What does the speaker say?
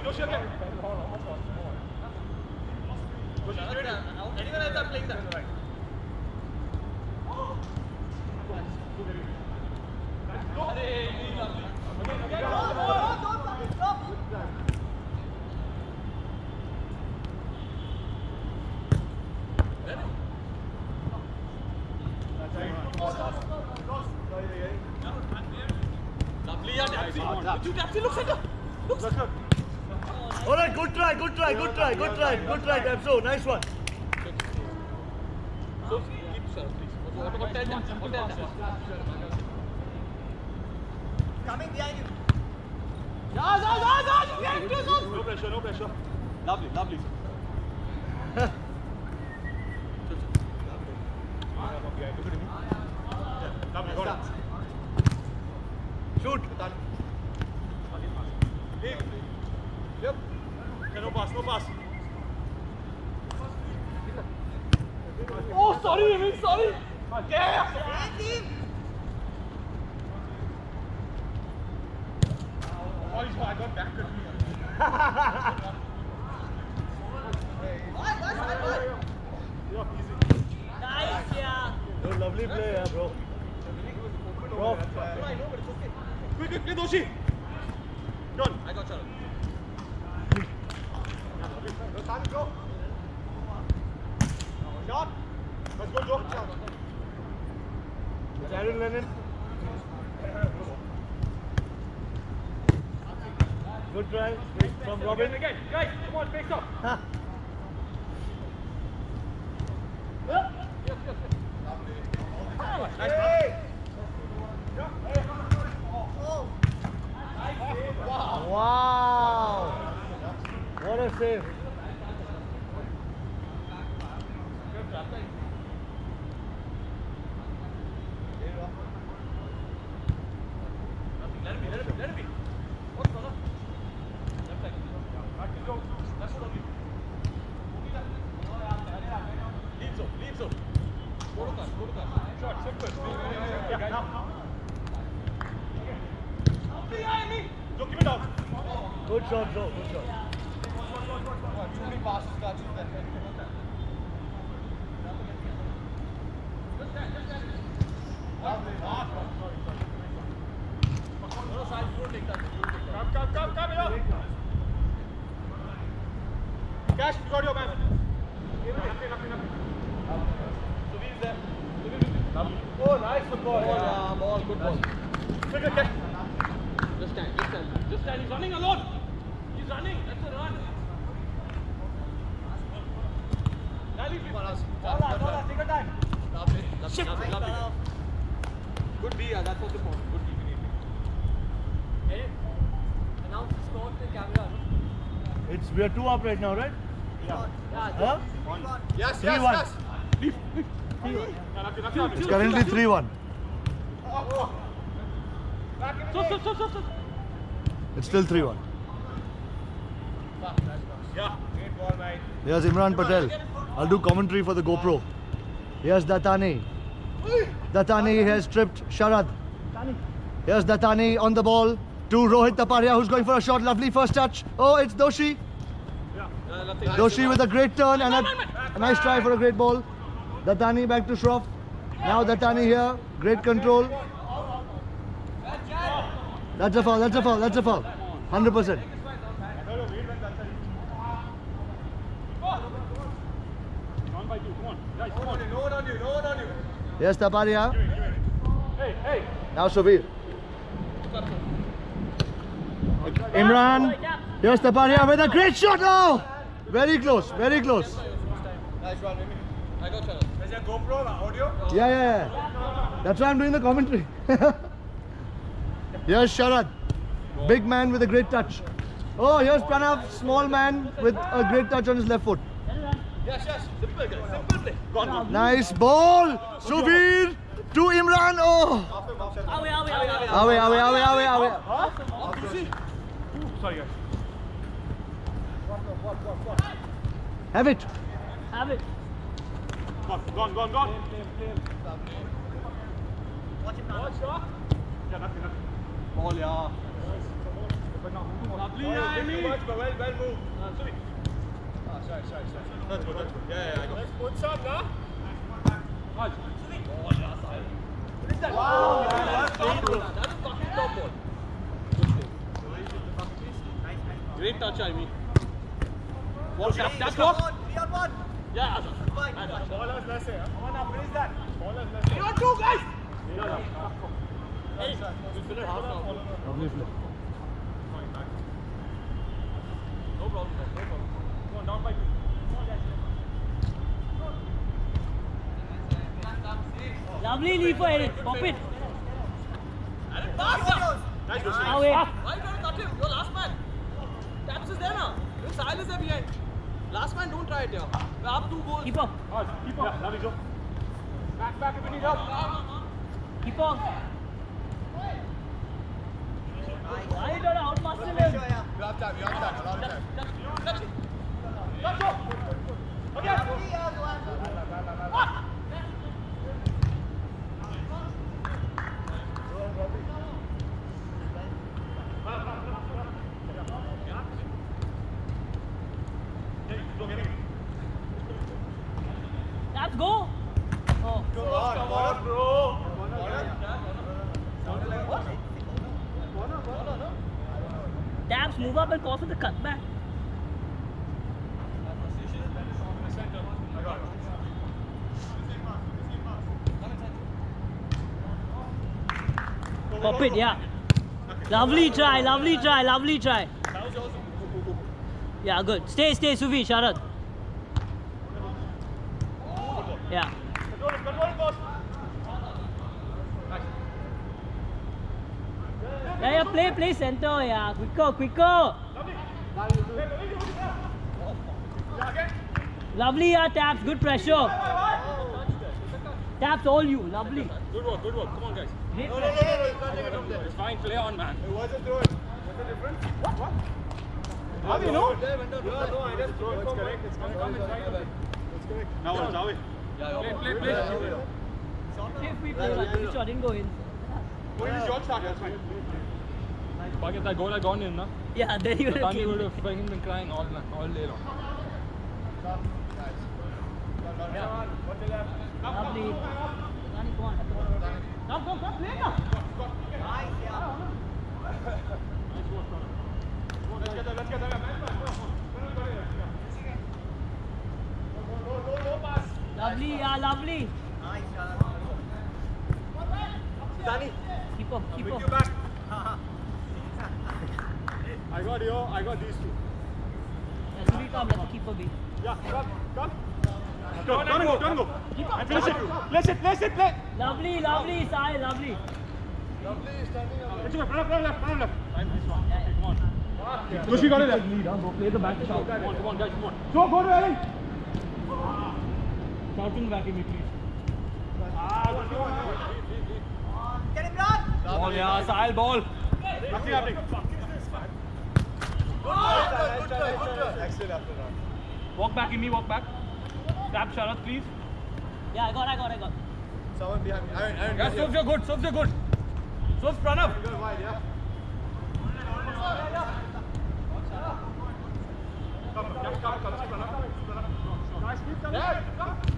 Joshi again. Anyone else are playing that? All right, good try, Dabso, nice one. So keep serve, please. Hotel down. Coming behind you. No pressure. Lovely. Lovely, got it. Shoot. Leave. Yep. Okay, no pass. Oh, sorry. Yeah. Oh, I got back to me. Nice, yeah. No, lovely play, yeah, bro. Bro. Quick, Doshi. Done. I got Charles. No time to go. Shot. Let's go, Joe. Aaron Lennon. Good try from Robin. Again. Guys, come on, face up. Nice pass. Wow. What a save. Let it be. What's the Leave so. Go to car. Shot, simple. Yeah, now. Joe, keep it down. Good shot, Joe. Good shot. Too many passes touches there. Just stand. No, side, you don't take that. Come here. Cash, you got your man. Nothing. So he's there. Oh, nice football. Ball, good ball. Quick, catch. Just stand. He's running alone. That's a run. Rally, please. Take your time. Lovely. Good D, that's what's important. Good D. Announce the score to the camera. We are 2 up right now, right? Yeah. Huh? Yes. 3-1. It's currently 3-1. So. It's still 3-1. Yeah. Great ball, mate. Here's Imran Patel. I'll do commentary for the GoPro. Here's Datani. Datani has tripped Sharad. Here's Datani on the ball to Rohit Taparia, who's going for a shot. Lovely first touch. Oh, it's Doshi. Doshi with a great turn and a nice try for a great ball. Datani back to Shroff. Now Datani here. Great control. That's a foul. 100%. Yes, Taparia. Hey. Now Suvir. Imran. Here's Taparia with a great shot. Oh! Very close. Nice run, Mimi. I got Charles. Is that GoPro audio? Yeah. That's why I'm doing the commentary. Here's Sharad. Big man with a great touch. Oh, here's Pranav. Small man with a great touch on his left foot. Yes. Simple play. Gone. Nice ball. Suvir to Imran. Oh! Away. Sorry, guys. Have it. Gone. Watch him now. Yeah, nothing. Ball, yeah. Lovely, Well Amy. moved. Sorry. Sorry. That's good. Yeah, I got it. Let's put some, huh? Raj. Great touch, Amy. Ball tap, lock. Yeah. Ballers less here. Come on now, finish that. Ballers less here. You two guys. Hey, We'll finish half now. Obviously. No problem. Come on, down by 2. Come on, guys. Lovely lead for Eric. Pop it. Nice to see. Away. Why you trying to cut him? You're last man. Taps is there now. Your Sahil is there behind. Last man, don't try it here. We're up 2 goals. Keep on. Keep on. Yeah, lovely job. Back if you need help. Keep on. Why you don't outmuscle him? You have time. A lot of time. Touch it. Let's go. Oh. Come on, bro. Dabs, move up and call for the cutback. Pop it, yeah. Lovely try. Yeah, good. Stay, Suvi, Sharad. Yeah. Yeah, play center, yeah. Quicker. Lovely, yeah, Taps. Good pressure. Taps all you. Lovely. Good work. Come on, guys. Great No, pressure. you can't take it from there. It's fine. Play on, man. It wasn't throw it. What's the difference? What? How do you know? No, I just throw it. It's correct. It's correct. Now what, Javi? Play. If we play like this, didn't go in. What is your start? That's fine. If that goal had gone in, na? Yeah, then you would have Tani would came. have fucking been crying all day long. Lovely. Tani, come on. Come, play now. Let's get them. No pass. Lovely, yeah, lovely. Dani, Keep up. bring you back. I got these two. Yeah, Suvi, come, let the keeper be. Yeah, come. Turn and go. And finish it. Place it, play. Lovely, Sai, lovely. Lovely, standing up. Run left. Come on. Tushi got it there. Go play the back shout. Come on, guys, come on. So go to Ellen. Shout in the back of me, please. Get him, Rod. Ball, yeah, Sahil, ball. Nothing happening. Good. Excellent after that. Walk back, Imi, walk back. Tap Sharad, please. Yeah, I got. Someone behind me. Aaron, Yeah, serves are good. Serves Pranav. Go wide, yeah. Come. Guys, keep coming.